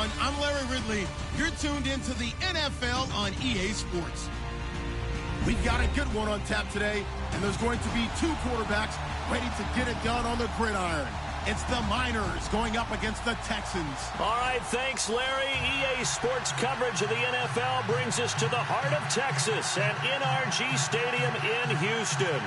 everyone. I'm Larry Ridley. You're tuned into the NFL on EA Sports. We've got a good one on tap today, and there's going to be two quarterbacks ready to get it done on the gridiron. It's the Miners going up against the Texans. All right, thanks, Larry. EA Sports coverage of the NFL brings us to the heart of Texas at NRG Stadium in Houston.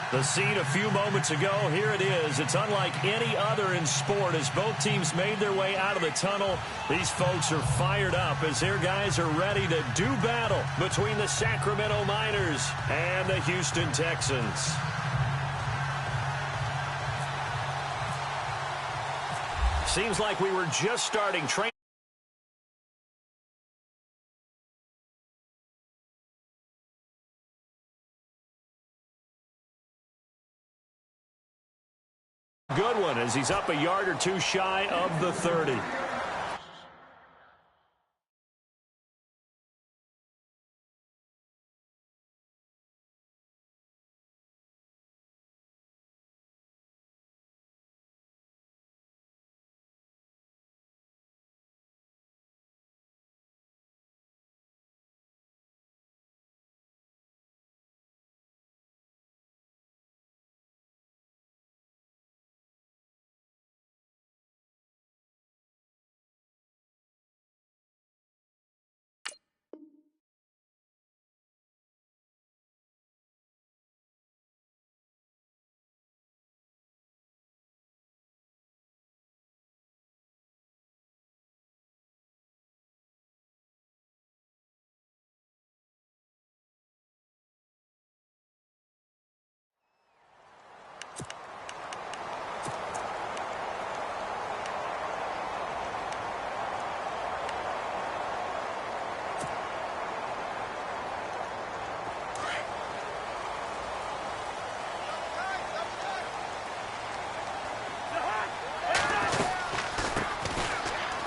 The scene a few moments ago, here it is. It's unlike any other in sport as both teams made their way out of the tunnel. These folks are fired up as their guys are ready to do battle between the Sacramento Miners and the Houston Texans. Seems like we were just starting training. Good one as he's up a yard or two shy of the 30.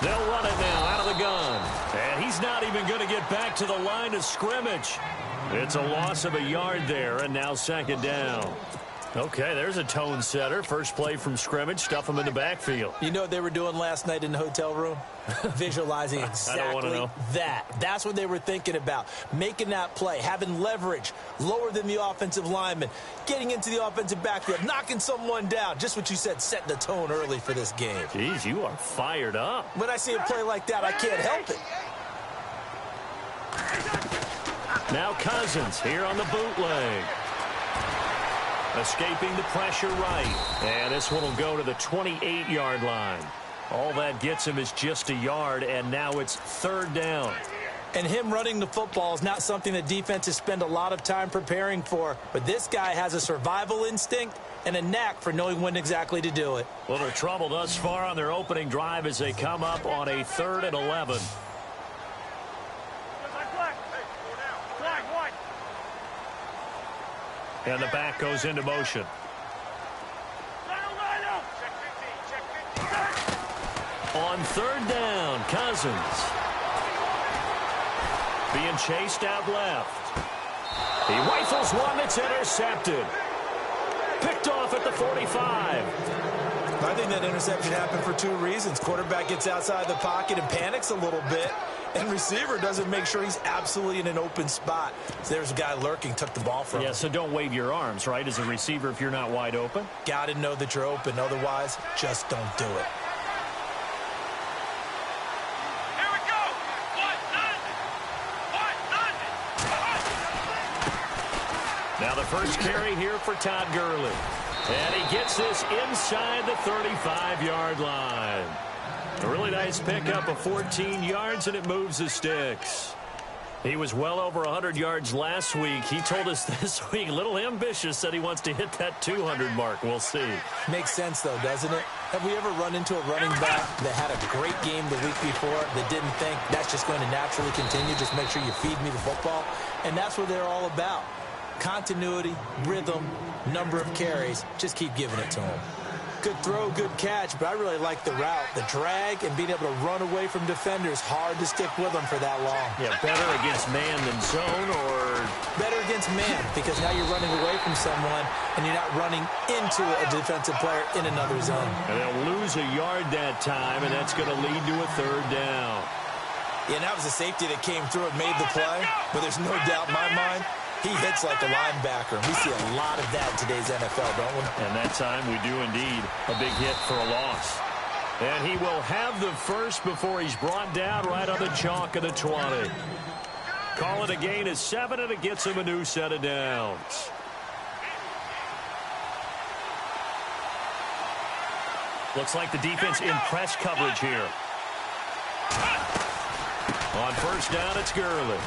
They'll run it now out of the gun. And he's not even going to get back to the line of scrimmage. It's a loss of a yard there, and now second down. Okay, there's a tone setter. First play from scrimmage, stuff him in the backfield. You know what they were doing last night in the hotel room? Visualizing exactly that. That's what they were thinking about. Making that play, having leverage, lower than the offensive lineman, getting into the offensive backfield, knocking someone down. Just what you said, setting the tone early for this game. Jeez, you are fired up. When I see a play like that, I can't help it. Now Cousins here on the bootleg. Escaping the pressure right. And this one will go to the 28-yard line. All that gets him is just a yard, and now it's third down. And him running the football is not something that defenses spend a lot of time preparing for. But this guy has a survival instinct and a knack for knowing when exactly to do it. Little trouble thus far on their opening drive as they come up on a 3rd and 11. And the back goes into motion. On 3rd down, Cousins. Being chased out left. He rifles one that's intercepted. Picked off at the 45. I think that interception happened for two reasons. Quarterback gets outside the pocket and panics a little bit. And receiver doesn't make sure he's absolutely in an open spot. So there's a guy lurking, took the ball from him. Yeah, so don't wave your arms, right, as a receiver if you're not wide open. Got to know that you're open. Otherwise, just don't do it. Here we go. Now the first carry here for Todd Gurley. And he gets this inside the 35-yard line. A really nice pickup of 14 yards, and it moves the sticks. He was well over 100 yards last week. He told us this week, a little ambitious, said he wants to hit that 200 mark. We'll see. Makes sense, though, doesn't it? Have we ever run into a running back that had a great game the week before that didn't think that's just going to naturally continue? Just make sure you feed me the football. And that's what they're all about. Continuity, rhythm, number of carries. Just keep giving it to them. Good throw, good catch, but I really like the route, the drag, and being able to run away from defenders. Hard to stick with them for that long. Yeah, better against man than zone, or better against man, because now you're running away from someone and you're not running into a defensive player in another zone. And they'll lose a yard that time, and that's going to lead to a third down. Yeah, and that was a safety that came through and made the play, but there's no doubt in my mind he hits like a linebacker. We see a lot of that in today's NFL, don't we? And that time we do indeed. A big hit for a loss. And he will have the first before he's brought down right on the chalk of the 20. Call it a gain of 7, and it gets him a new set of downs. Looks like the defense in press coverage here. On first down, it's Gurley.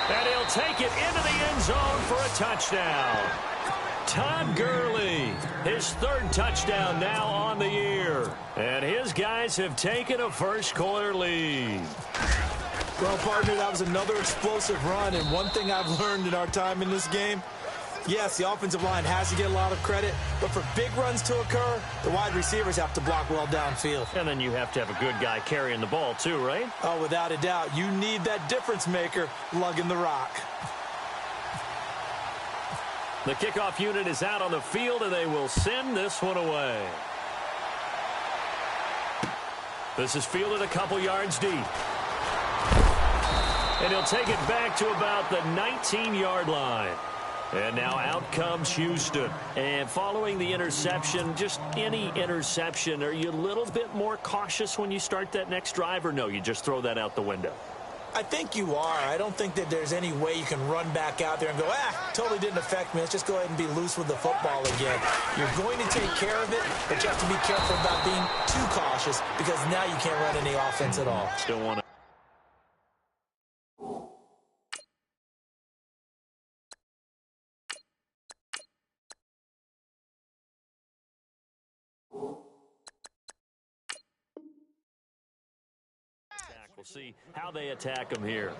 And he'll take it into the end zone for a touchdown. Todd Gurley, his third touchdown now on the year. And his guys have taken a first-quarter lead. Well, partner, that was another explosive run. And one thing I've learned in our time in this game, yes, the offensive line has to get a lot of credit, but for big runs to occur, the wide receivers have to block well downfield. And then you have to have a good guy carrying the ball too, right? Oh, without a doubt. You need that difference maker lugging the rock. The kickoff unit is out on the field, and they will send this one away. This is fielded a couple yards deep. And he'll take it back to about the 19-yard line. And now out comes Houston. And following the interception, just any interception, are you a little bit more cautious when you start that next drive, or no, you just throw that out the window? I think you are. I don't think that there's any way you can run back out there and go, totally didn't affect me. Let's just go ahead and be loose with the football again. You're going to take care of it, but you have to be careful about being too cautious, because now you can't run any offense at all. Still want to. We'll see how they attack him here.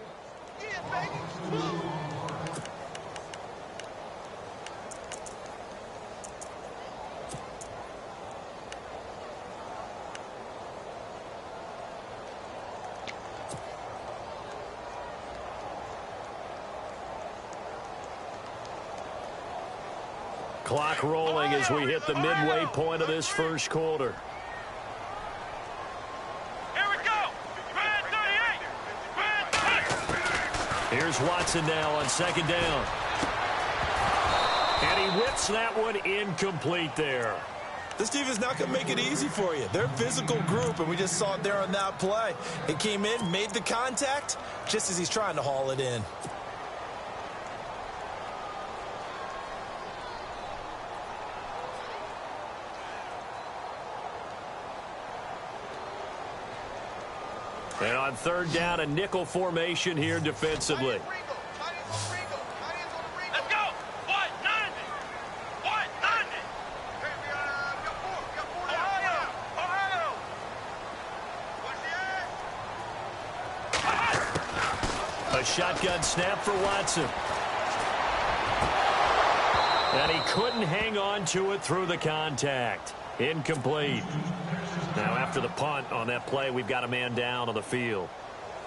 Clock rolling as we hit the midway point of this first quarter. Here's Watson now on second down. And he whips that one incomplete there. This team is not going to make it easy for you. They're a physical group, and we just saw it there on that play. It came in, made the contact, just as he's trying to haul it in. And on third down, a nickel formation here defensively. Let's go! What? 90! What? 90! Ohio! A shotgun snap for Watson. And he couldn't hang on to it through the contact. Incomplete. Now, after the punt on that play, we've got a man down on the field.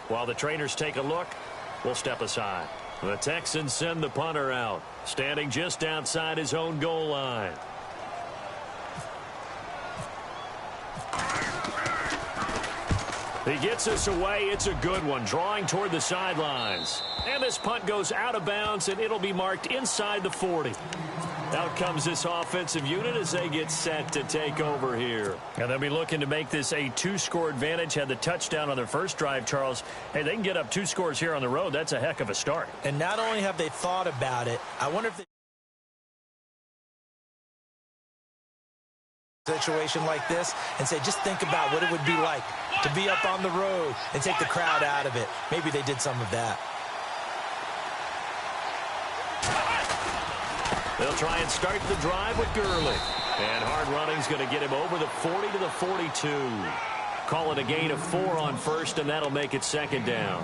While the trainers take a look, we'll step aside. The Texans send the punter out, standing just outside his own goal line. He gets us away. It's a good one, drawing toward the sidelines. And this punt goes out of bounds, and it'll be marked inside the 40. Out comes this offensive unit as they get set to take over here. And they'll be looking to make this a 2-score advantage. Had the touchdown on their first drive, Charles. Hey, they can get up 2 scores here on the road. That's a heck of a start. And not only have they thought about it, I wonder if they... situation like this and say, just think about what it would be like to be up on the road and take the crowd out of it. Maybe they did some of that. They'll try and start the drive with Gurley. And hard running's going to get him over the 40 to the 42. Call it a gain of 4 on first, and that'll make it second down.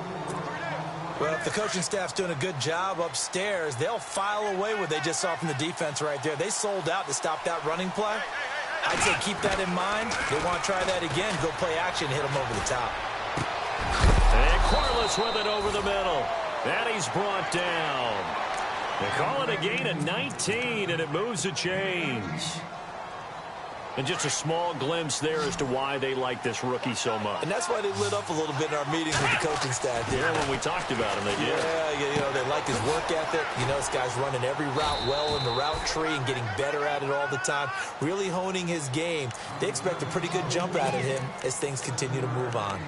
Well, if the coaching staff's doing a good job upstairs, they'll file away what they just saw from the defense right there. They sold out to stop that running play. I'd say keep that in mind. They want to try that again, go play action, hit them over the top. And Corliss with it over the middle. And he's brought down. They call it a gain of 19, and it moves the chains. And just a small glimpse there as to why they like this rookie so much. And that's why they lit up a little bit in our meetings with the coaching staff. Yeah, when we talked about him, they did. Yeah, they like his work ethic. This guy's running every route well in the route tree and getting better at it all the time, really honing his game. They expect a pretty good jump out of him as things continue to move on.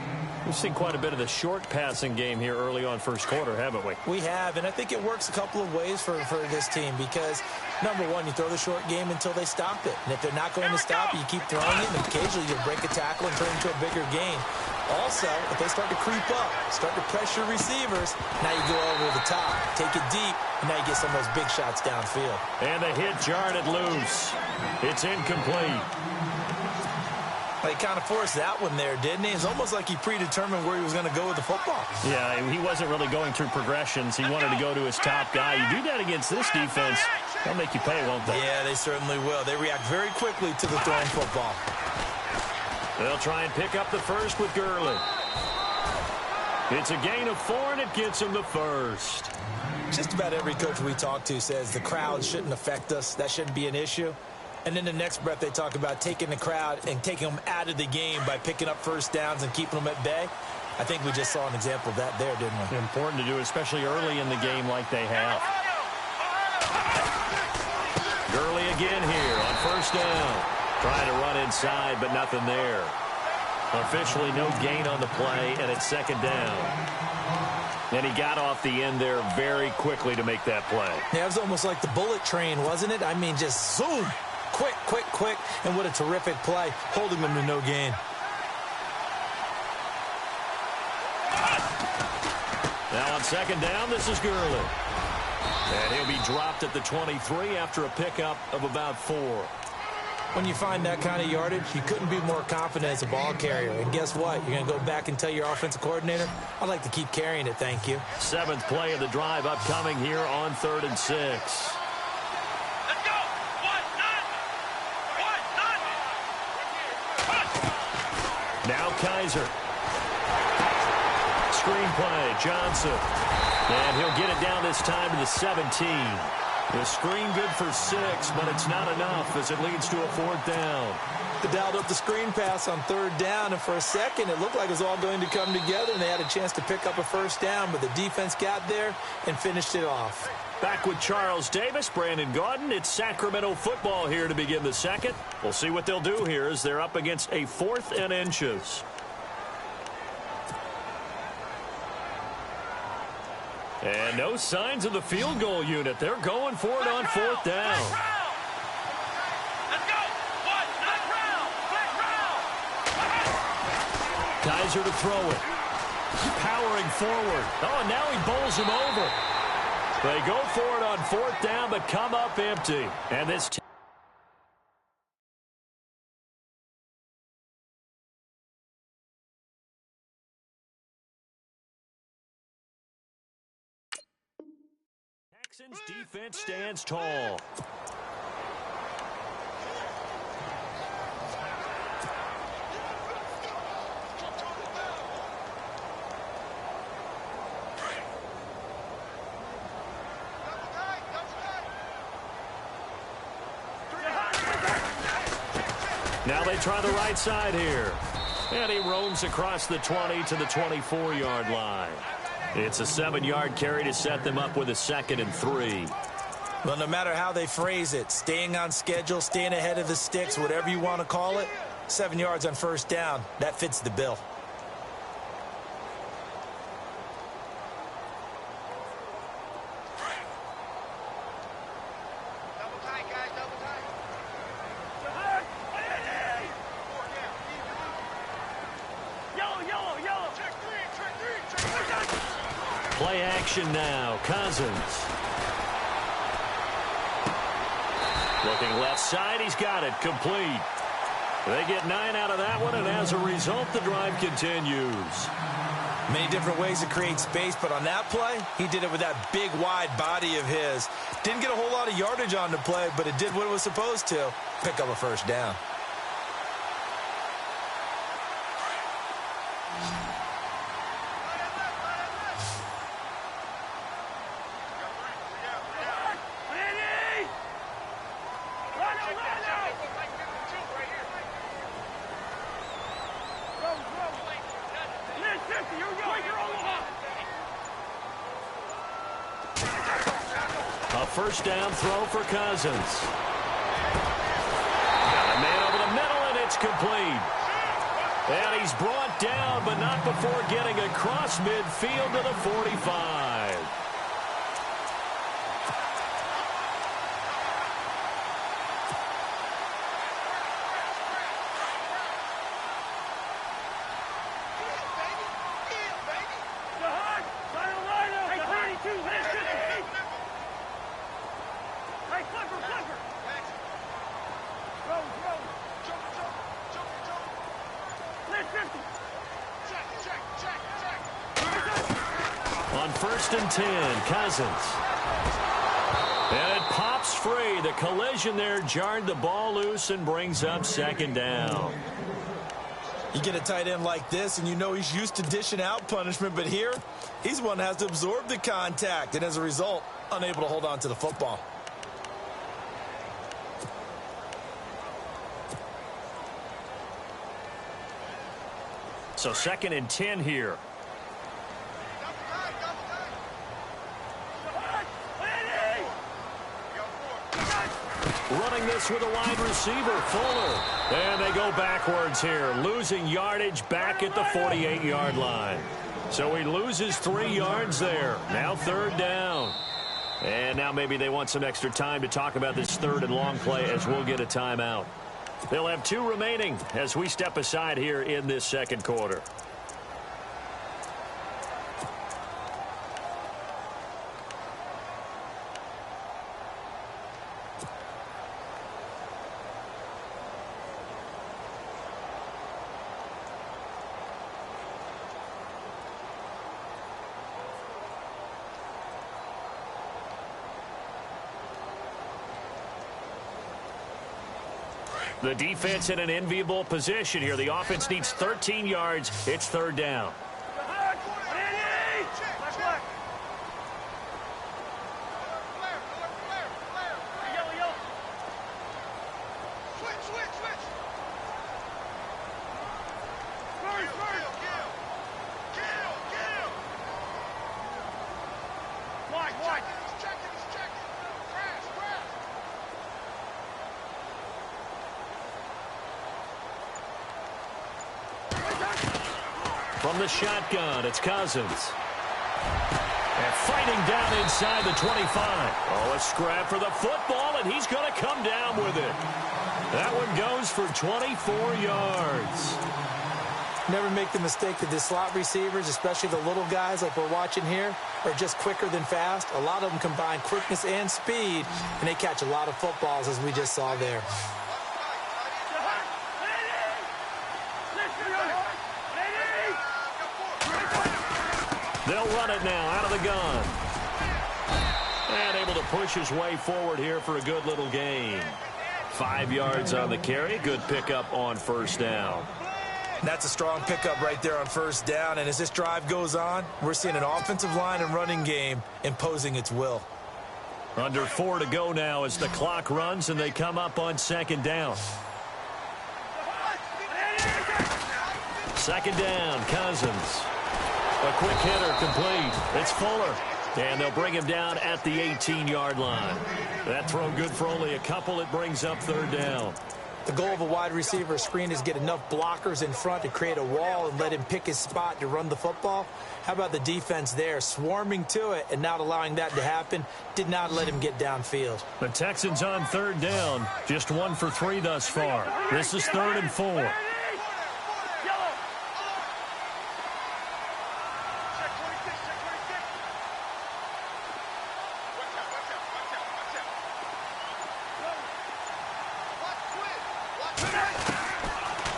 We've seen quite a bit of the short passing game here early on first quarter, haven't we? We have, and I think it works a couple of ways for this team because, number one, you throw the short game until they stop it. And if they're not going to stop it, you keep throwing it, and occasionally you'll break a tackle and turn it into a bigger gain. Also, if they start to creep up, start to pressure receivers, now you go over the top, take it deep, and now you get some of those big shots downfield. And the hit jarred it loose. It's incomplete. He kind of forced that one there, didn't he? It's almost like he predetermined where he was going to go with the football. Yeah, he wasn't really going through progressions. He wanted to go to his top guy. You do that against this defense, they'll make you pay, won't they? Yeah, they certainly will. They react very quickly to the thrown football. They'll try and pick up the first with Gurley. It's a gain of 4, and it gets him the first. Just about every coach we talk to says the crowd shouldn't affect us. That shouldn't be an issue. And then the next breath they talk about taking the crowd and taking them out of the game by picking up first downs and keeping them at bay. I think we just saw an example of that there, didn't we? Important to do, especially early in the game like they have. Gurley again here on first down. Trying to run inside, but nothing there. Officially no gain on the play, and it's second down. And he got off the end there very quickly to make that play. Yeah, it was almost like the bullet train, wasn't it? I mean, just zoom. Quick, and what a terrific play, holding them to no gain. Now on second down, this is Gurley. And he'll be dropped at the 23 after a pickup of about 4. When you find that kind of yardage, you couldn't be more confident as a ball carrier. And guess what? You're going to go back and tell your offensive coordinator, I'd like to keep carrying it, thank you. 7th play of the drive upcoming here on 3rd and 6. Now Kaiser. Screen play, Johnson. And he'll get it down this time to the 17. The screen good for 6, but it's not enough as it leads to a 4th down. They dialed up the screen pass on 3rd down, and for a second it looked like it was all going to come together, and they had a chance to pick up a first down, but the defense got there and finished it off. Back with Charles Davis, Brandon Gaudin. It's Sacramento football here to begin the second. We'll see what they'll do here as they're up against a 4th and inches. And no signs of the field goal unit. They're going for it on 4th down. Let's go. Kaiser to throw it. Powering forward. Oh, and now he bowls him over. They go for it on 4th down, but come up empty. And this Texans defense stands tall. Now they try the right side here. And he roams across the 20 to the 24-yard line. It's a 7-yard carry to set them up with a 2nd and 3. Well, no matter how they phrase it, staying on schedule, staying ahead of the sticks, whatever you want to call it, 7 yards on first down, that fits the bill. Play action now. Cousins. Looking left side. He's got it. Complete. They get 9 out of that one, and as a result, the drive continues. Many different ways to create space, but on that play, he did it with that big, wide body of his. Didn't get a whole lot of yardage on the play, but it did what it was supposed to. Pick up a first down. First down throw for Cousins. Got a man over the middle, and it's complete. And he's brought down, but not before getting across midfield to the 45. On 1st and 10, Cousins. And it pops free. The collision there jarred the ball loose and brings up 2nd down. You get a tight end like this, and you know he's used to dishing out punishment, but here, he's one that has to absorb the contact, and as a result, unable to hold on to the football. So 2nd and 10 here. Running this with a wide receiver, Fuller. And they go backwards here, losing yardage back at the 48-yard line. So he loses 3 yards there. Now 3rd down. And now maybe they want some extra time to talk about this 3rd and long play as we'll get a timeout. They'll have 2 remaining as we step aside here in this 2nd quarter. The defense in an enviable position here. The offense needs 13 yards. It's 3rd down. From the shotgun, it's Cousins. And fighting down inside the 25. Oh, a scrap for the football, and he's going to come down with it. That one goes for 24 yards. Never make the mistake that the slot receivers, especially the little guys like we're watching here, are just quicker than fast. A lot of them combine quickness and speed, and they catch a lot of footballs, as we just saw there. They'll run it now out of the gun. And able to push his way forward here for a good little gain. 5 yards on the carry. Good pickup on 1st down. That's a strong pickup right there on 1st down. And as this drive goes on, we're seeing an offensive line and running game imposing its will. Under 4 to go now as the clock runs and they come up on 2nd down. 2nd down, Cousins. A quick hitter complete. It's Fuller. And they'll bring him down at the 18-yard line. That throw good for only a couple. It brings up 3rd down. The goal of a wide receiver screen is get enough blockers in front to create a wall and let him pick his spot to run the football. How about the defense there, swarming to it and not allowing that to happen? Did not let him get downfield. The Texans on 3rd down. Just 1 for 3 thus far. This is 3rd and 4.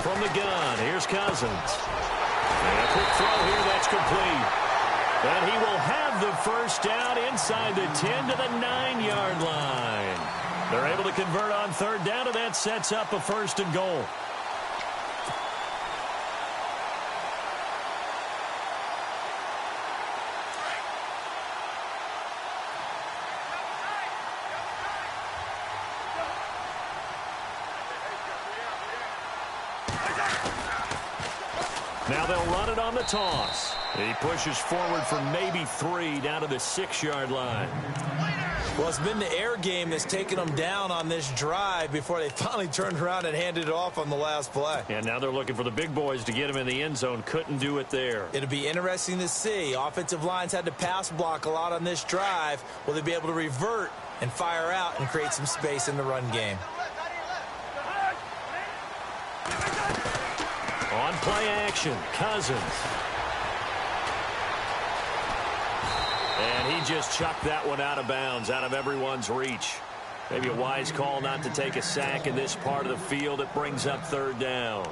From the gun, here's Cousins. And a quick throw here, that's complete. And he will have the first down inside the 10 to the 9-yard line. They're able to convert on third down, and that sets up a first and goal. Now they'll run it on the toss. He pushes forward for maybe 3 down to the 6-yard line. Well, it's been the air game that's taken them down on this drive before they finally turned around and handed it off on the last play. And now they're looking for the big boys to get him in the end zone. Couldn't do it there. It'll be interesting to see. Offensive lines had to pass block a lot on this drive. Will they be able to revert and fire out and create some space in the run game? On play action, Cousins. And he just chucked that one out of bounds, out of everyone's reach. Maybe a wise call not to take a sack in this part of the field. It brings up third down.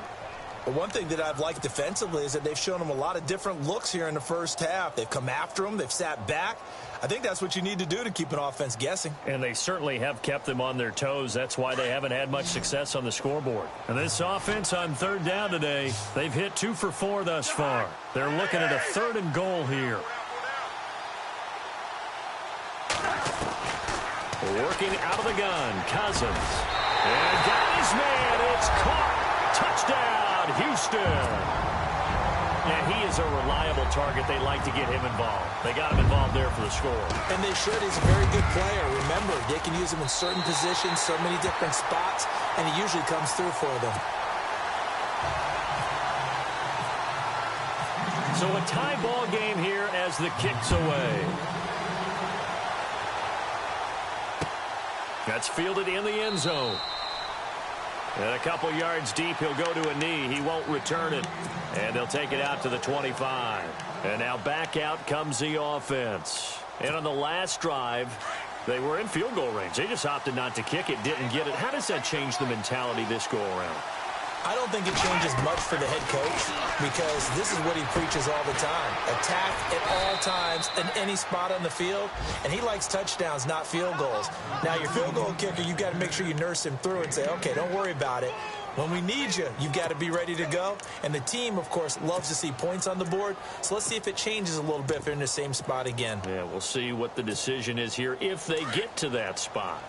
Well, one thing that I've liked defensively is that they've shown them a lot of different looks here in the first half. They've come after them. They've sat back. I think that's what you need to do to keep an offense guessing. And they certainly have kept them on their toes. That's why they haven't had much success on the scoreboard. And this offense on third down today, they've hit 2 for 4 thus far. They're looking at a third and goal here. Working out of the gun, Cousins. And got his man. It's caught. Touchdown, Houston. And he is a reliable target. They like to get him involved. They got him involved there for the score. And they should. He's a very good player. Remember, they can use him in certain positions, so many different spots, and he usually comes through for them. So a tie ball game here as the kick's away. That's fielded in the end zone. And a couple yards deep, he'll go to a knee. He won't return it. And they'll take it out to the 25. And now back out comes the offense. And on the last drive, they were in field goal range. They just opted not to kick it, didn't get it. How does that change the mentality this go-around? I don't think it changes much for the head coach because this is what he preaches all the time. Attack at all times in any spot on the field, and he likes touchdowns, not field goals. Now, your field goal kicker, you've got to make sure you nurse him through and say, okay, don't worry about it. When we need you, you've got to be ready to go. And the team, of course, loves to see points on the board. So let's see if it changes a little bit if they're in the same spot again. Yeah, we'll see what the decision is here if they get to that spot.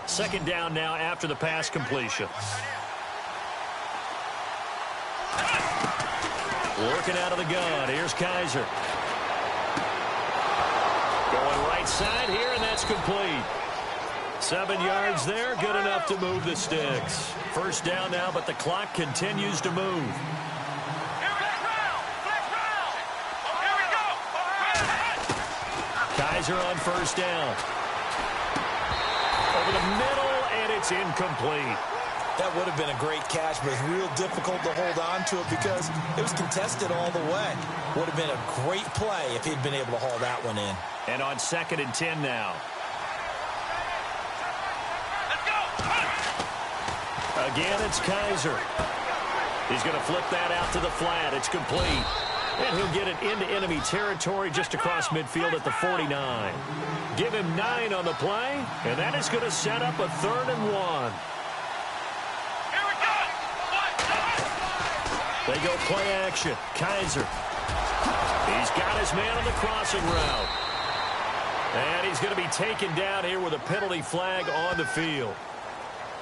Second down now after the pass completion. Working out of the gun. Here's Kaiser. Going right side here, and that's complete. 7 yards there, good enough to move the sticks. First down now, but the clock continues to move. Kaiser on first down. Over the middle, and it's incomplete. That would have been a great catch, but it's real difficult to hold on to it because it was contested all the way. Would have been a great play if he'd been able to haul that one in. And on 2nd and 10 now. Again, it's Kaiser. He's going to flip that out to the flat. It's complete. And he'll get it into enemy territory just across midfield at the 49. Give him 9 on the play, and that is going to set up a 3rd and 1. They go play action. Kaiser. He's got his man on the crossing route. And he's going to be taken down here with a penalty flag on the field.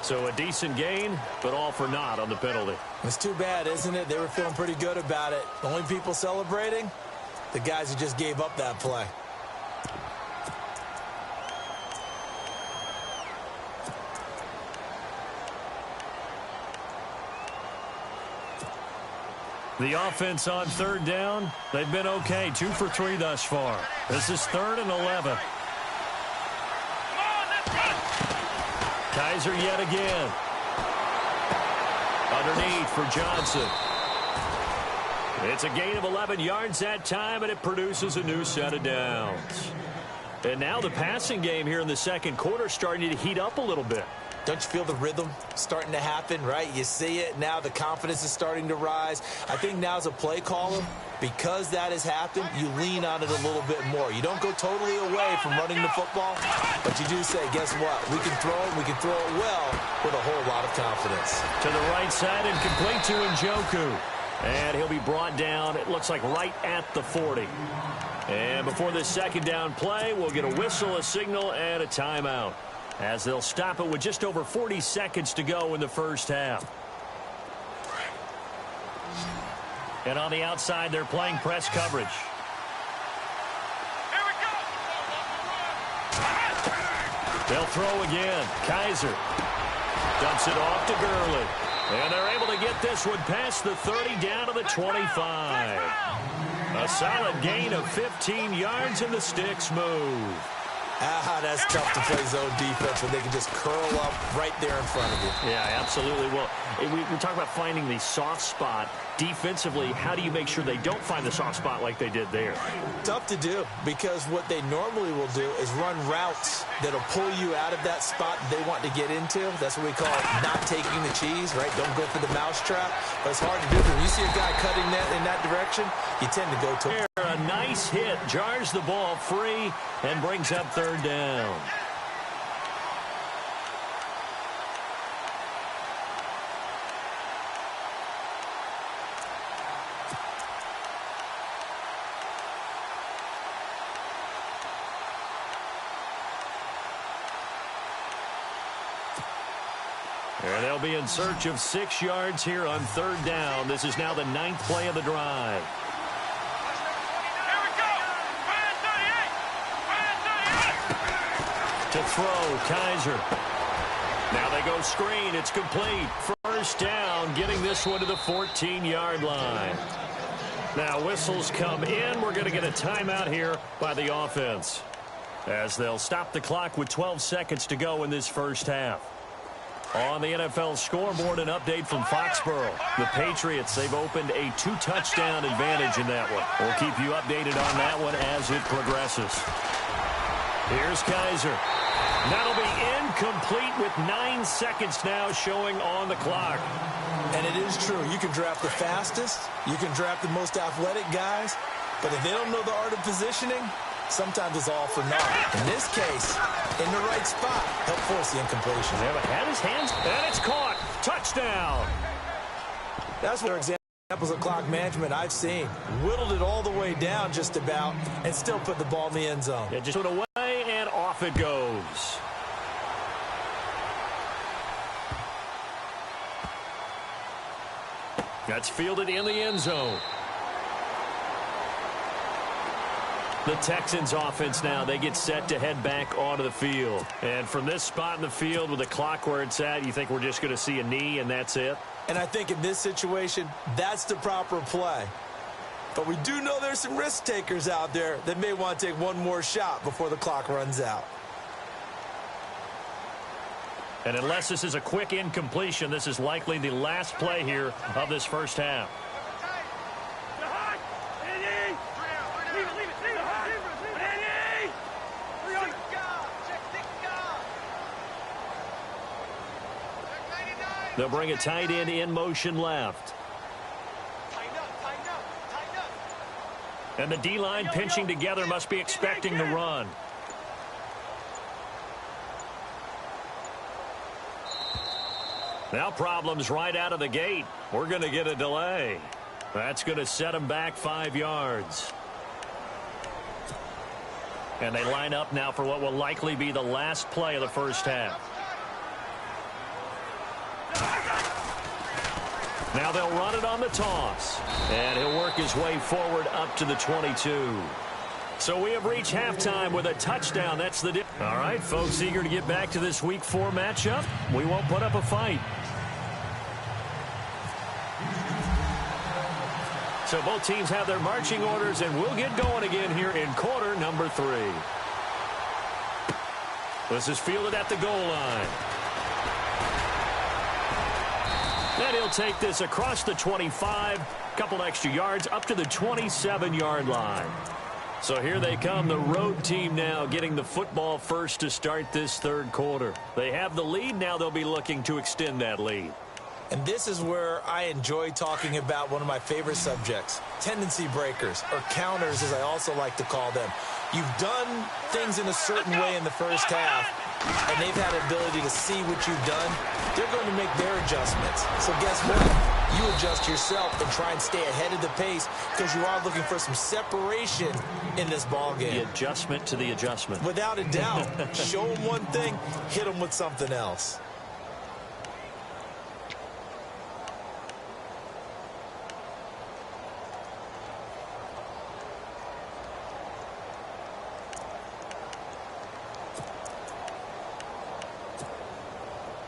So a decent gain, but all for naught on the penalty. It's too bad, isn't it? They were feeling pretty good about it. The only people celebrating, the guys who just gave up that play. The offense on third down, they've been okay. 2 for 3 thus far. This is 3rd and 11. Kaiser yet again. Underneath for Johnson. It's a gain of 11 yards that time, and it produces a new set of downs. And now the passing game here in the second quarter starting to heat up a little bit. Don't you feel the rhythm starting to happen, right? You see it. Now the confidence is starting to rise. I think now as a play caller, because that has happened, you lean on it a little bit more. You don't go totally away from running the football, but you do say, guess what? We can throw it. We can throw it well with a whole lot of confidence. To the right side and complete to Njoku. And he'll be brought down, it looks like, right at the 40. And before this second down play, we'll get a whistle, a signal, and a timeout, as they'll stop it with just over 40 seconds to go in the first half. And on the outside, they're playing press coverage. Here we go. They'll throw again. Kaiser dumps it off to Gurley. And they're able to get this one past the 30 down to the 25. A solid gain of 15 yards, and the sticks move. That's tough to play zone defense when they can just curl up right there in front of you. Yeah, absolutely. Well, we talk about finding the soft spot. Defensively, how do you make sure they don't find the soft spot like they did there? Tough to do, because what they normally will do is run routes that'll pull you out of that spot they want to get into. That's what we call not taking the cheese, right? Don't go for the mousetrap. But it's hard to do. When you see a guy cutting that in that direction, you tend to go to a nice hit, jars the ball free, and brings up third down. And they'll be in search of 6 yards here on third down. This is now the 9th play of the drive. Here we go. 38. To throw, Kaiser. Now they go screen. It's complete. First down, getting this one to the 14-yard line. Now whistles come in. We're going to get a timeout here by the offense, as they'll stop the clock with 12 seconds to go in this first half. On the NFL scoreboard, an update from Foxborough. The Patriots, they've opened a 2-touchdown advantage in that one. We'll keep you updated on that one as it progresses. Here's Kaiser. That'll be incomplete with 9 seconds now showing on the clock. And it is true. You can draft the fastest. You can draft the most athletic guys. But if they don't know the art of positioning, sometimes it's all for naught. In this case, in the right spot, help force the incompletion. Yeah, but had his hands, and it's caught. Touchdown. That's where examples of clock management I've seen. Whittled it all the way down just about and still put the ball in the end zone. Yeah, just put away and off it goes. That's fielded in the end zone. The Texans offense now, they get set to head back onto the field. And from this spot in the field with the clock where it's at, you think we're just going to see a knee and that's it? And I think in this situation, that's the proper play. But we do know there's some risk takers out there that may want to take one more shot before the clock runs out. And unless this is a quick incompletion, this is likely the last play here of this first half. They'll bring a tight end in motion left. And the D-line pinching together must be expecting the run. Now problems right out of the gate. We're going to get a delay. That's going to set them back 5 yards. And they line up now for what will likely be the last play of the first half. Now they'll run it on the toss. And he'll work his way forward up to the 22. So we have reached halftime with a touchdown. That's the difference. All right, folks, eager to get back to this Week 4 matchup. We won't put up a fight. So both teams have their marching orders, and we'll get going again here in quarter number 3. This is fielded at the goal line. And he'll take this across the 25, couple extra yards, up to the 27-yard line. So here they come, the road team now getting the football first to start this third quarter. They have the lead. Now they'll be looking to extend that lead. And this is where I enjoy talking about one of my favorite subjects, tendency breakers, or counters as I also like to call them. You've done things in a certain way in the first half, and they've had the ability to see what you've done. They're going to make their adjustments. So guess what? You adjust yourself and try and stay ahead of the pace because you are looking for some separation in this ball game. The adjustment to the adjustment. Without a doubt. Show them one thing, hit them with something else.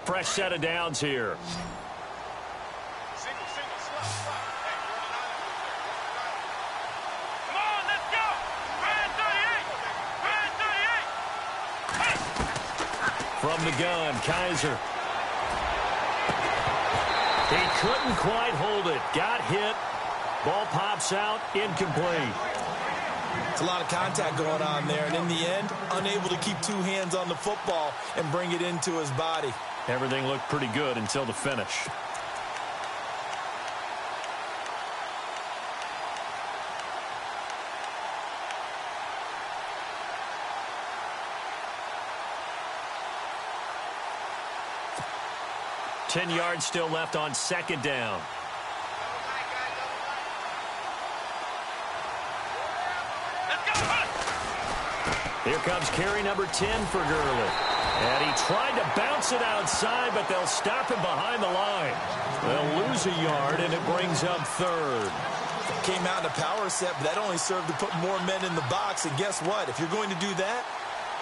Fresh set of downs here. Come on, let's go. Brand 38. From the gun, Kaiser. He couldn't quite hold it. Got hit. Ball pops out. Incomplete. It's a lot of contact going on there, and in the end, unable to keep two hands on the football and bring it into his body. Everything looked pretty good until the finish. Ten yards still left on second down. Here comes carry number 10 for Gurley. And he tried to bounce it outside, but they'll stop him behind the line. They'll lose a yard, and it brings up third. Came out in a power set, but that only served to put more men in the box. And guess what? If you're going to do that,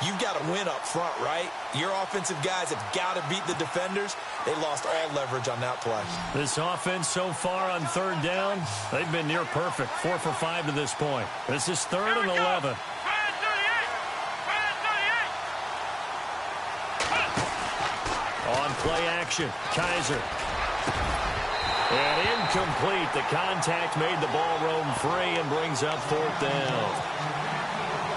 you've got to win up front, right? Your offensive guys have got to beat the defenders. They lost all leverage on that play. This offense so far on third down, they've been near perfect. 4 for 5 to this point. This is third and 11. On play action, Kaiser. And incomplete. The contact made the ball roam free and brings up fourth down.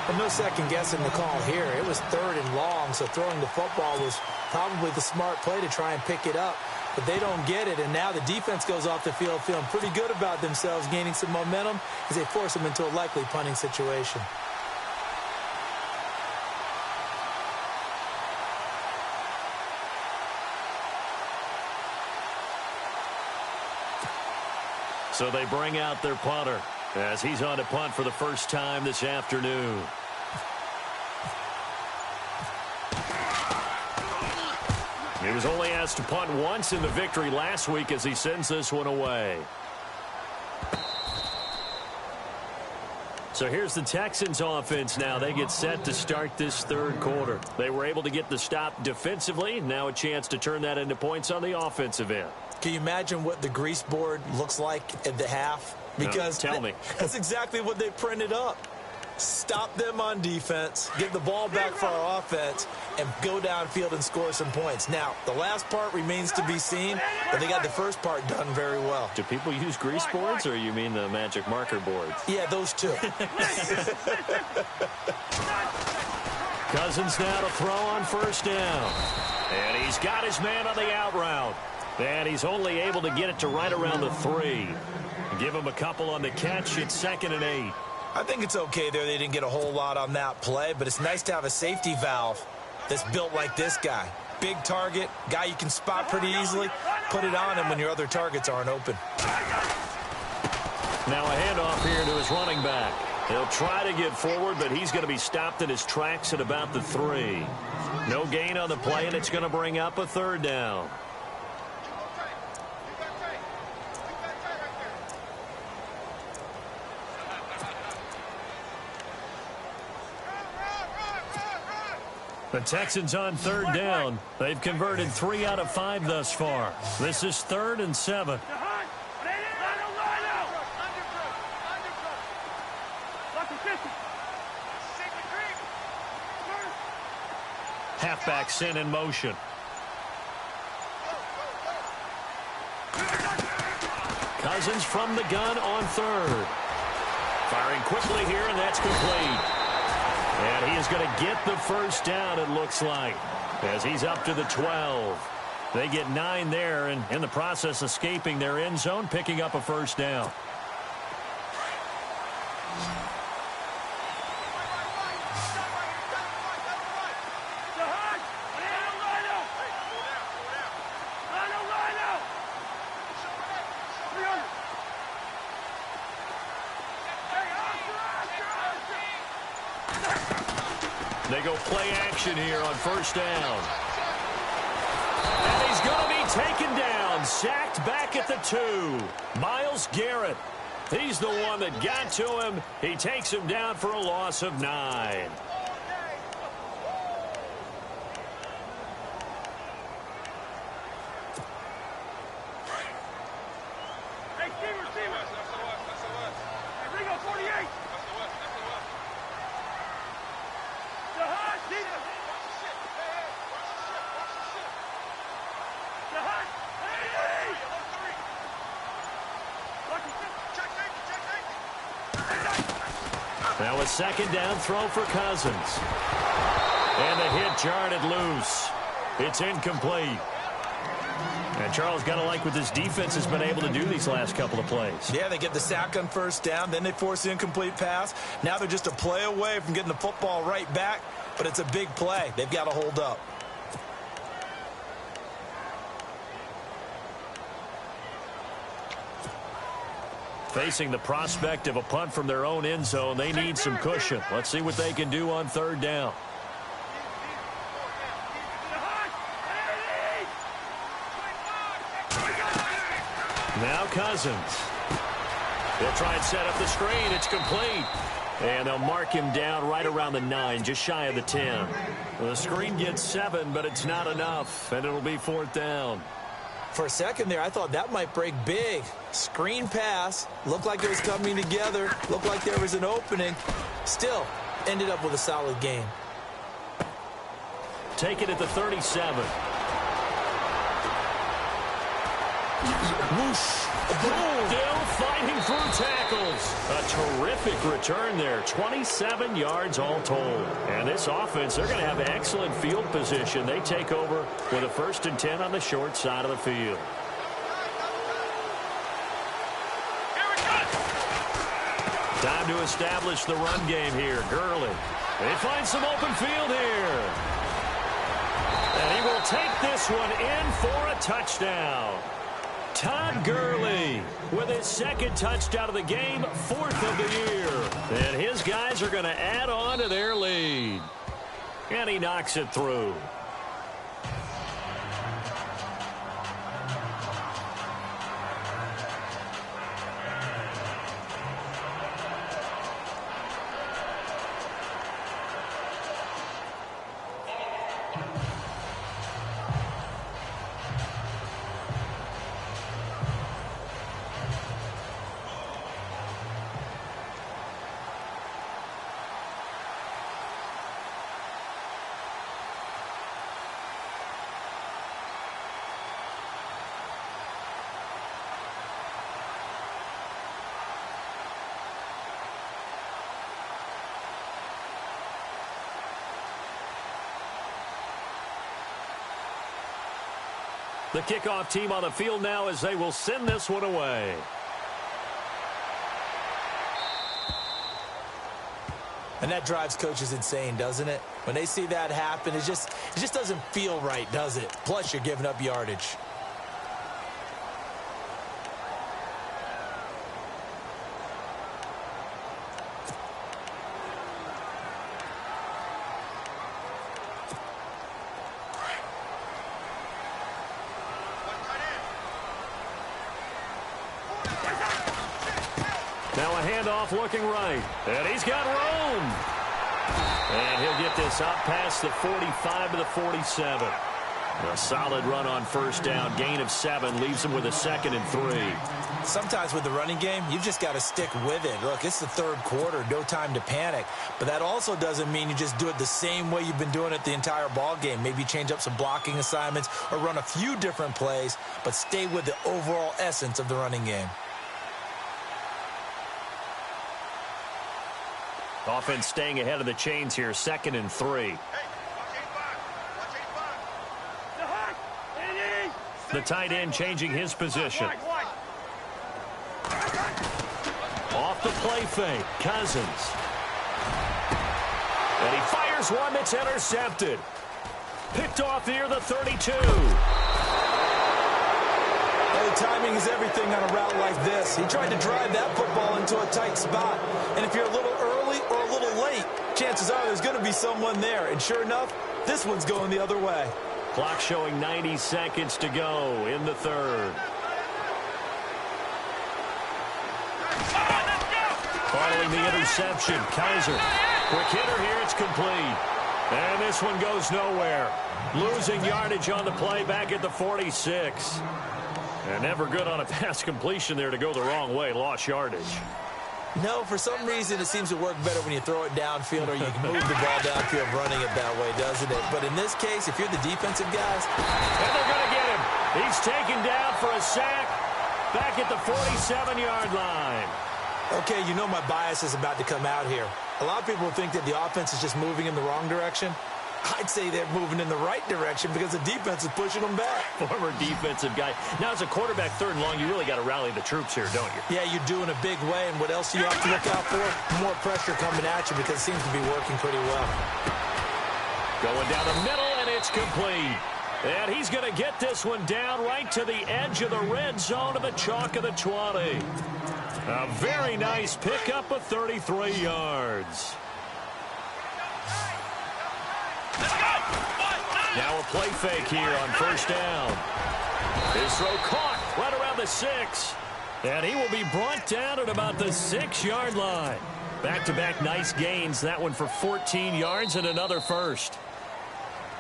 But no second guessing the call here. It was third and long, so throwing the football was probably the smart play to try and pick it up. But they don't get it, and now the defense goes off the field feeling pretty good about themselves, gaining some momentum as they force them into a likely punting situation. So they bring out their punter as he's on to punt for the first time this afternoon. He was only asked to punt once in the victory last week as he sends this one away. So here's the Texans offense now. They get set to start this third quarter. They were able to get the stop defensively. Now a chance to turn that into points on the offensive end. Can you imagine what the grease board looks like at the half? Because no, tell me. That's exactly what they printed up. Stop them on defense, get the ball back for our offense, and go downfield and score some points. Now, the last part remains to be seen, but they got the first part done very well. Do people use grease boards, or you mean the magic marker boards? Yeah, those two. Cousins now to throw on first down. And he's got his man on the out route. And he's only able to get it to right around the 3. Give him a couple on the catch. It's 2nd and 8. I think it's okay there. They didn't get a whole lot on that play, but it's nice to have a safety valve that's built like this guy. Big target, guy you can spot pretty easily. Put it on him when your other targets aren't open. Now a handoff here to his running back. He'll try to get forward, but he's going to be stopped in his tracks at about the 3. No gain on the play, and it's going to bring up a third down. The Texans on third down. They've converted 3 out of 5 thus far. This is 3rd and 7. Halfback sent in motion. Cousins from the gun on 3rd. Firing quickly here, and that's complete. And he is going to get the first down, it looks like, as he's up to the 12. They get 9 there, and in the process, escaping their end zone, picking up a first down. They go play action here on first down. And he's going to be taken down, sacked back at the 2. Myles Garrett, he's the one that got to him. He takes him down for a loss of 9. Now a second down throw for Cousins. And the hit jarred it loose. It's incomplete. And Charles, got to like what this defense has been able to do these last couple of plays. Yeah, they get the sack on first down, then they force the incomplete pass. Now they're just a play away from getting the football right back, but it's a big play. They've got to hold up. Facing the prospect of a punt from their own end zone, they need some cushion. Let's see what they can do on third down. Now Cousins. They'll try and set up the screen. It's complete. And they'll mark him down right around the 9, just shy of the 10. The screen gets 7, but it's not enough, and it'll be fourth down. For a second there, I thought that might break big. Screen pass. Looked like it was coming together. Looked like there was an opening. Still, ended up with a solid game. Take it at the 37. Whoosh. Still fighting through tackles. A terrific return there. 27 yards all told. And this offense, they're going to have excellent field position. They take over with a 1st and 10 on the short side of the field. Time to establish the run game here. Gurley. They find some open field here. And he will take this one in for a touchdown. Todd Gurley with his 2nd touchdown of the game, 4th of the year. And his guys are going to add on to their lead. And he knocks it through. The kickoff team on the field now as they will send this one away. And that drives coaches insane, doesn't it? When they see that happen, it just doesn't feel right, does it? Plus, you're giving up yardage. Now a handoff looking right. And he's got room. And he'll get this up past the 45 to the 47. A solid run on first down. Gain of 7 leaves him with a 2nd and 3. Sometimes with the running game, you've just got to stick with it. Look, it's the 3rd quarter. No time to panic. But that also doesn't mean you just do it the same way you've been doing it the entire ball game. Maybe change up some blocking assignments or run a few different plays, but stay with the overall essence of the running game. Offense staying ahead of the chains here, 2nd and 3. The tight end changing his position. Off the play fake, Cousins. And he fires one that's intercepted. Picked off near the 32. Well, timing is everything on a route like this. He tried to drive that football into a tight spot. And if you're a little early or a little late, chances are there's going to be someone there. And sure enough, this one's going the other way. Clock showing 90 seconds to go in the 3rd. Following the interception, Kaiser. Quick hitter here, it's complete. And this one goes nowhere. Losing yardage on the play back at the 46. And never good on a pass completion there to go the wrong way. Lost yardage. No, for some reason it seems to work better when you throw it downfield or you can move the ball downfield running it that way, doesn't it? But in this case, if you're the defensive guys... And they're going to get him. He's taken down for a sack back at the 47-yard line. Okay, you know my bias is about to come out here. A lot of people think that the offense is just moving in the wrong direction. I'd say they're moving in the right direction because the defense is pushing them back. Former defensive guy. Now, as a quarterback, 3rd and long, you really got to rally the troops here, don't you? Yeah, you do in a big way. And what else do you have to look out for? More pressure coming at you because it seems to be working pretty well. Going down the middle, and it's complete. And he's going to get this one down right to the edge of the red zone of the chalk of the 20. A very nice pickup of 33 yards. Now a play fake here on 1st down. His throw caught right around the 6. And he will be brought down at about the 6-yard line. Back-to-back nice gains. That one for 14 yards and another first.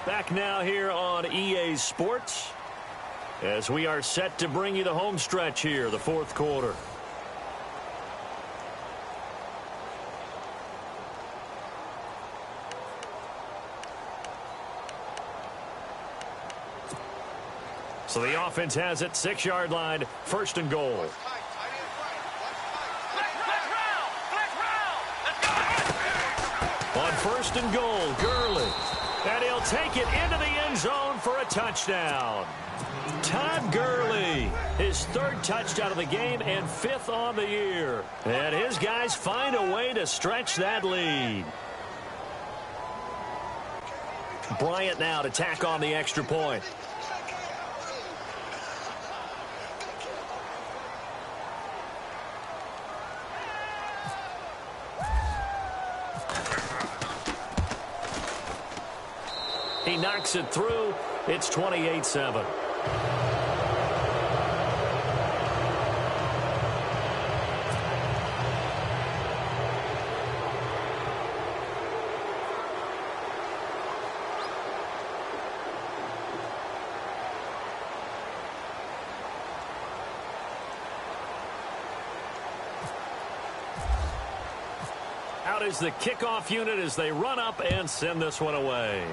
Back now here on EA Sports as we are set to bring you the home stretch here, the 4th quarter. So the offense has it, 6-yard line, 1st and goal. On 1st and goal, Gurley. And he'll take it into the end zone for a touchdown. Todd Gurley, his 3rd touchdown of the game and 5th on the year. And his guys find a way to stretch that lead. Bryant now to tack on the extra point. He knocks it through. It's 28-7. Out is the kickoff unit as they run up and send this one away.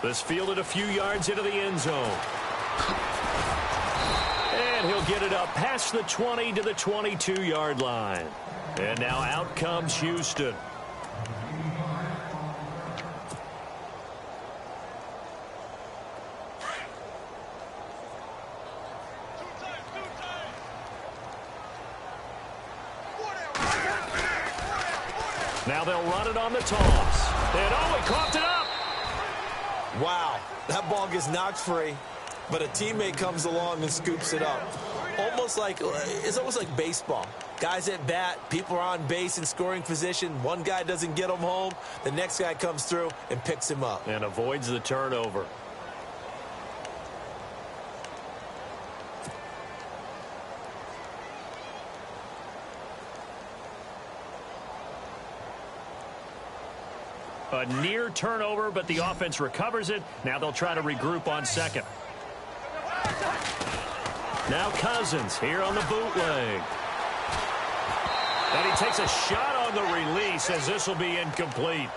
This fielded a few yards into the end zone. And he'll get it up past the 20 to the 22-yard line. And now out comes Houston. Now they'll run it on the toss. And oh, he coughed it up. Wow, that ball gets knocked free, but a teammate comes along and scoops it up. It's almost like baseball. Guys at bat, people are on base in scoring position. One guy doesn't get him home. The next guy comes through and picks him up. And avoids the turnover. A near turnover, but the offense recovers it. Now they'll try to regroup on 2nd. Now Cousins here on the bootleg. And he takes a shot on the release as this will be incomplete.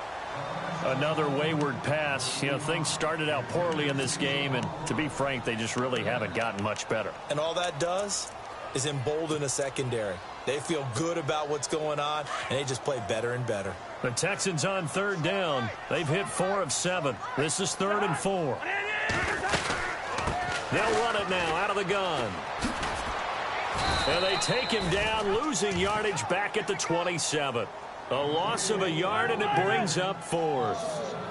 Another wayward pass. You know, things started out poorly in this game, and to be frank, they just really haven't gotten much better. And all that does, is embolden a secondary. They feel good about what's going on, and they just play better and better. The Texans on third down. They've hit 4 of 7. This is 3rd and 4. They'll run it now out of the gun. And they take him down, losing yardage back at the 27. A loss of a yard, and it brings up 4th.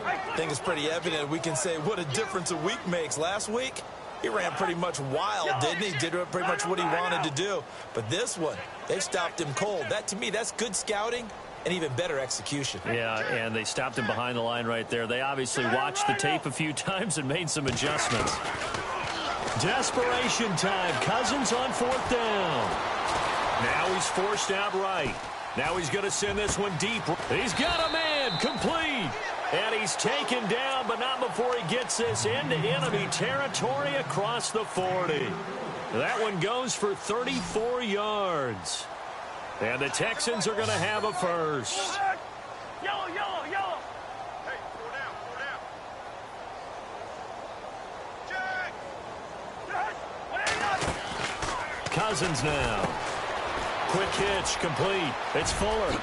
I think it's pretty evident. We can say what a difference a week makes. Last week, he ran pretty much wild, didn't he? Did pretty much what he wanted to do. But this one, they've stopped him cold. That, to me, that's good scouting and even better execution. Yeah, and they stopped him behind the line right there. They obviously watched the tape a few times and made some adjustments. Desperation time. Cousins on 4th down. Now he's forced out right. Now he's going to send this one deep. He's got a man. Complete. And he's taken down, but not before he gets this into enemy territory across the 40. That one goes for 34 yards. And the Texans are going to have a first. Yellow, yellow, yellow. Hey, four down. Jack! Cousins now. Quick hitch, complete. It's Fuller.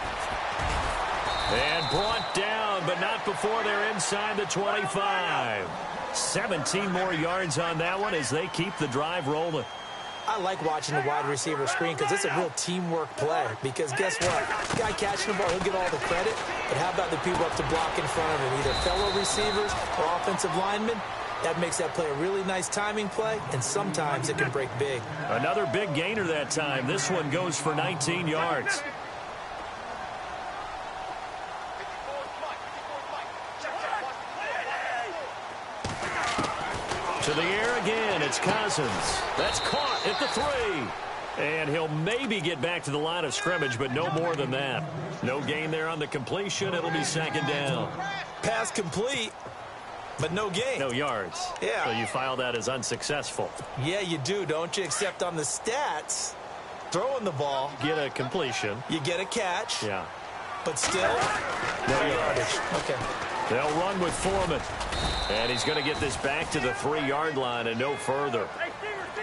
And brought down, but not before they're inside the 25. 17 more yards on that one as they keep the drive rolling. I like watching the wide receiver screen because it's a real teamwork play. Because guess what? The guy catching the ball, he'll get all the credit. But how about the people up to block in front of him? Either fellow receivers or offensive linemen. That makes that play a really nice timing play, and sometimes it can break big. Another big gainer that time. This one goes for 19 yards. To the air again, it's Cousins. That's caught at the 3. And he'll maybe get back to the line of scrimmage, but no more than that. No gain there on the completion. It'll be 2nd down. Pass complete, but no gain. No yards. Yeah. So you file that as unsuccessful. Yeah, you do, don't you? Except on the stats, throwing the ball. Get a completion. You get a catch. Yeah. But still, no yardage. Okay. They'll run with Foreman. And he's going to get this back to the 3-yard line and no further.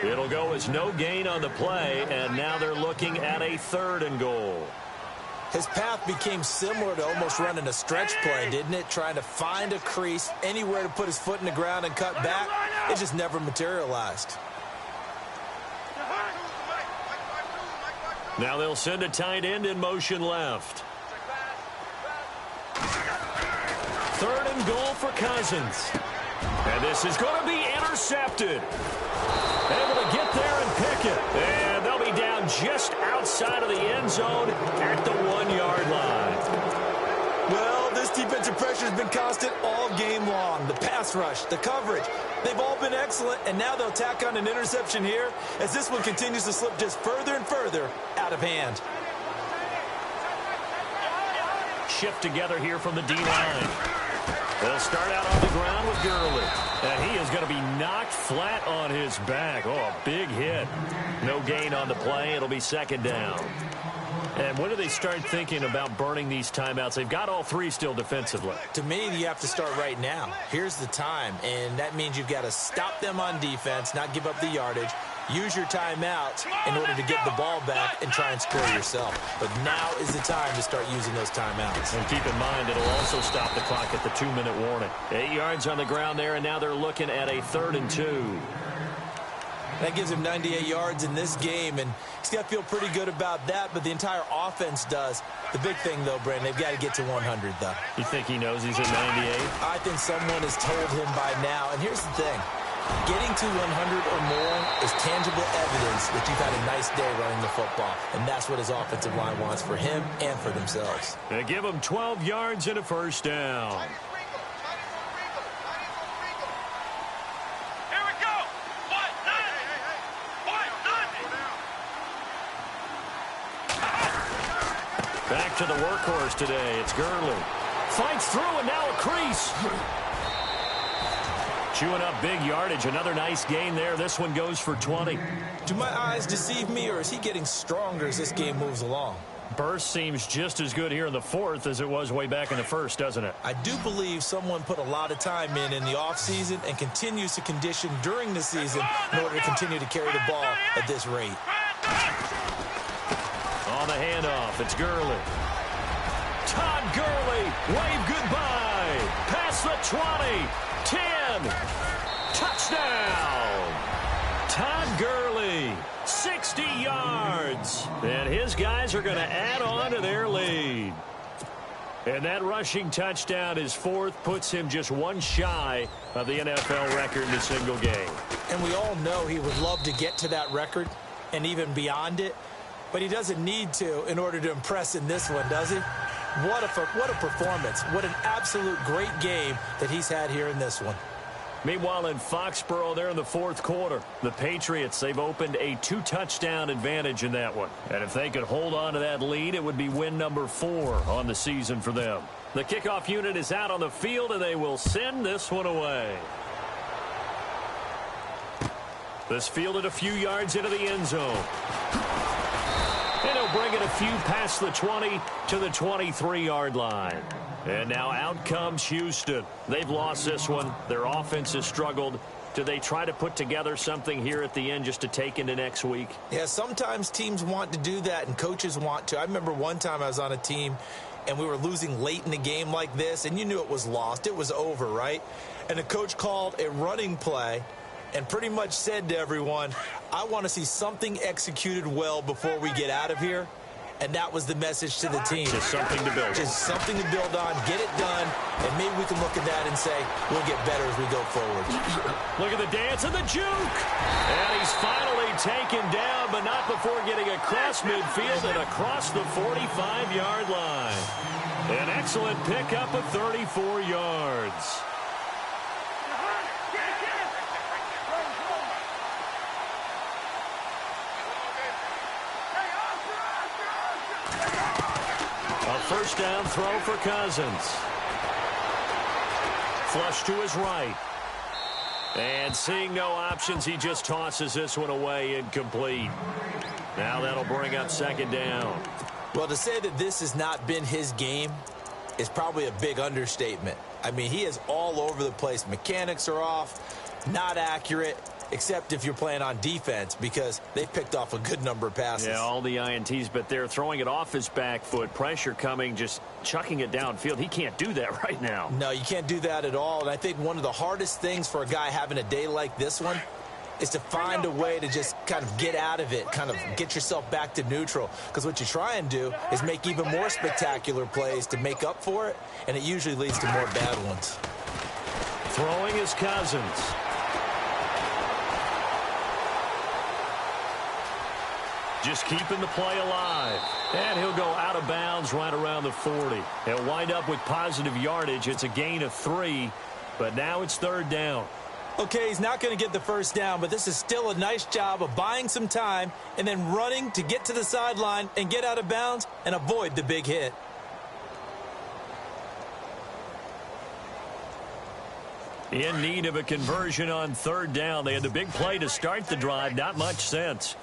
It'll go as no gain on the play, and now they're looking at a 3rd and goal. His path became similar to almost running a stretch play, didn't it? Trying to find a crease, anywhere to put his foot in the ground and cut back. It just never materialized. Now they'll send a tight end in motion left. 3rd and goal for Cousins. And this is going to be intercepted. Able to get there and pick it. And they'll be down just outside of the end zone at the 1-yard line. Well, this defensive pressure has been constant all game long. The pass rush, the coverage, they've all been excellent. And now they'll tack on an interception here as this one continues to slip just further and further out of hand. Shift together here from the D-line. They'll start out on the ground with Gurley. And he is going to be knocked flat on his back. Oh, a big hit. No gain on the play. It'll be 2nd down. And when do they start thinking about burning these timeouts? They've got all 3 still defensively. To me, you have to start right now. Here's the time, and that means you've got to stop them on defense, not give up the yardage, use your timeouts in order to get the ball back and try and score yourself. But now is the time to start using those timeouts. And keep in mind, it'll also stop the clock at the 2-minute warning. 8 yards on the ground there, and now they're looking at a 3rd and 2. That gives him 98 yards in this game, and he's got to feel pretty good about that, but the entire offense does. The big thing, though, Brandon, they've got to get to 100, though. You think he knows he's at 98? I think someone has told him by now. And here's the thing. Getting to 100 or more is tangible evidence that you've had a nice day running the football, and that's what his offensive line wants for him and for themselves. They give him 12 yards and a 1st down. Back to the workhorse today. It's Gurley. Fights through, and now a crease. Chewing up big yardage. Another nice gain there. This one goes for 20. Do my eyes deceive me, or is he getting stronger as this game moves along? Burst seems just as good here in the 4th as it was way back in the 1st, doesn't it? I do believe someone put a lot of time in the offseason and continues to condition during the season in order to continue to carry the ball at this rate. the handoff. It's Gurley. Todd Gurley, wave goodbye. Past the 20, 10, touchdown. Todd Gurley, 60 yards. And his guys are going to add on to their lead. And that rushing touchdown, his fourth, puts him just one shy of the NFL record in a single game. And we all know he would love to get to that record and even beyond it, but he doesn't need to in order to impress in this one, does he? What a performance. What an absolute great game that he's had here in this one. Meanwhile, in Foxborough, there in the fourth quarter, the Patriots, they've opened a 2-touchdown advantage in that one. And if they could hold on to that lead, it would be win number 4 on the season for them. The kickoff unit is out on the field, and they will send this one away. This fielded a few yards into the end zone. And he'll bring it a few past the 20 to the 23-yard line. And now out comes Houston. They've lost this one. Their offense has struggled. Do they try to put together something here at the end just to take into next week? Yeah, sometimes teams want to do that and coaches want to. I remember one time I was on a team and we were losing late in the game like this, and you knew it was lost. It was over, right? And the coach called a running play and pretty much said to everyone, I want to see something executed well before we get out of here. And that was the message to the team. Just something to build on. Just something to build on, get it done, and maybe we can look at that and say, we'll get better as we go forward. Look at the dance and the juke. And he's finally taken down, but not before getting across midfield and across the 45-yard line. An excellent pickup of 34 yards. First down throw for Cousins. Flush to his right. And seeing no options, he just tosses this one away incomplete. Now that'll bring up second down. Well, to say that this has not been his game is probably a big understatement. I mean, he is all over the place. Mechanics are off, not accurate, except if you're playing on defense, because they've picked off a good number of passes. Yeah, all the INTs, but they're throwing it off his back foot. Pressure coming, just chucking it downfield. He can't do that right now. No, you can't do that at all. And I think one of the hardest things for a guy having a day like this one is to find a way to just kind of get out of it, kind of get yourself back to neutral. Because what you try and do is make even more spectacular plays to make up for it, and it usually leads to more bad ones. Throwing is Cousins. Just keeping the play alive. And he'll go out of bounds right around the 40. He'll wind up with positive yardage. It's a gain of 3, but now it's third down. Okay, he's not going to get the first down, but this is still a nice job of buying some time and then running to get to the sideline and get out of bounds and avoid the big hit. In need of a conversion on third down. They had the big play to start the drive. Not much sense.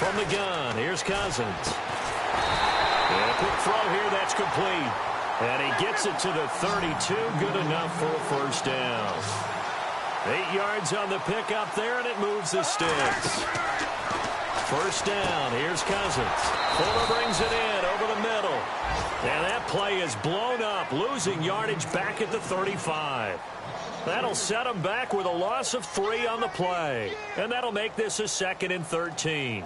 From the gun, here's Cousins. And a quick throw here, that's complete. And he gets it to the 32. Good enough for a first down. 8 yards on the pickup there, and it moves the sticks. First down, here's Cousins. Fuller brings it in over the middle. And that play is blown up, losing yardage back at the 35. That'll set him back with a loss of 3 on the play. And that'll make this a 2nd and 13.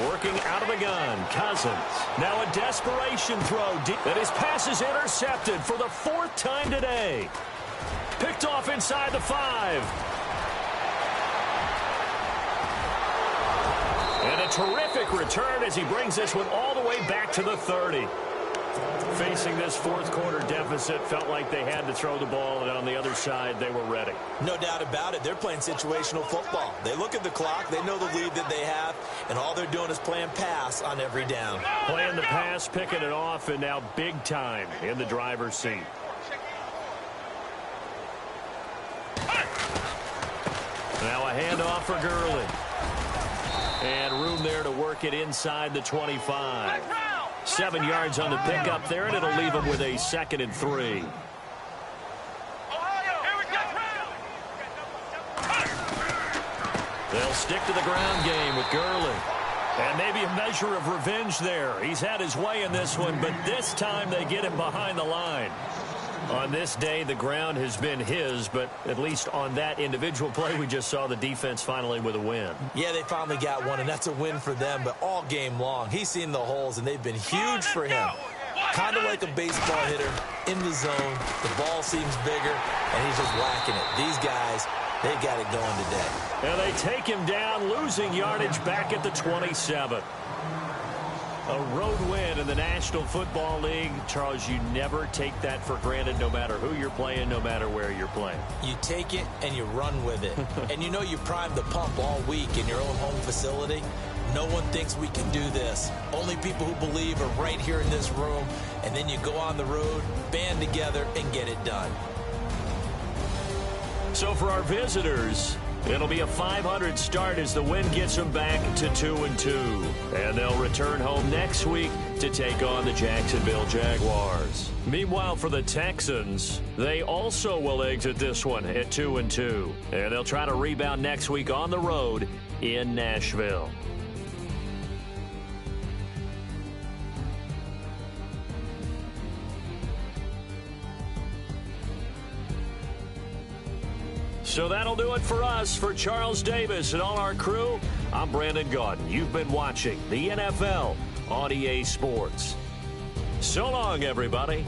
Working out of the gun, Cousins. Now a desperation throw. And his pass is intercepted for the 4th time today. Picked off inside the 5. And a terrific return as he brings this one all the way back to the 30. Facing this fourth quarter deficit, felt like they had to throw the ball, and on the other side, they were ready. No doubt about it. They're playing situational football. They look at the clock, they know the lead that they have, and all they're doing is playing pass on every down. Playing the pass, picking it off, and now big time in the driver's seat. Now a handoff for Gurley. And room there to work it inside the 25. 7 yards on the pickup there, and it'll leave them with a 2nd and 3. They'll stick to the ground game with Gurley. And maybe a measure of revenge there. He's had his way in this one, but this time they get him behind the line. On this day, the ground has been his, but at least on that individual play, we just saw the defense finally with a win. Yeah, they finally got one, and that's a win for them, but all game long, he's seen the holes, and they've been huge for him. Kind of like a baseball hitter in the zone. The ball seems bigger, and he's just whacking it. These guys, they got it going today. And they take him down, losing yardage back at the 27. A road win in the National Football League. Charles, you never take that for granted, no matter who you're playing, no matter where you're playing. You take it and you run with it. And you know you primed the pump all week in your own home facility. No one thinks we can do this. Only people who believe are right here in this room. And then you go on the road, band together, and get it done. So for our visitors, it'll be a 500 start as the win gets them back to 2-2. And they'll return home next week to take on the Jacksonville Jaguars. Meanwhile, for the Texans, they also will exit this one at 2-2. And they'll try to rebound next week on the road in Nashville. So that'll do it for us. For Charles Davis and all our crew, I'm Brandon Gaudin. You've been watching the NFL on EA Sports. So long, everybody.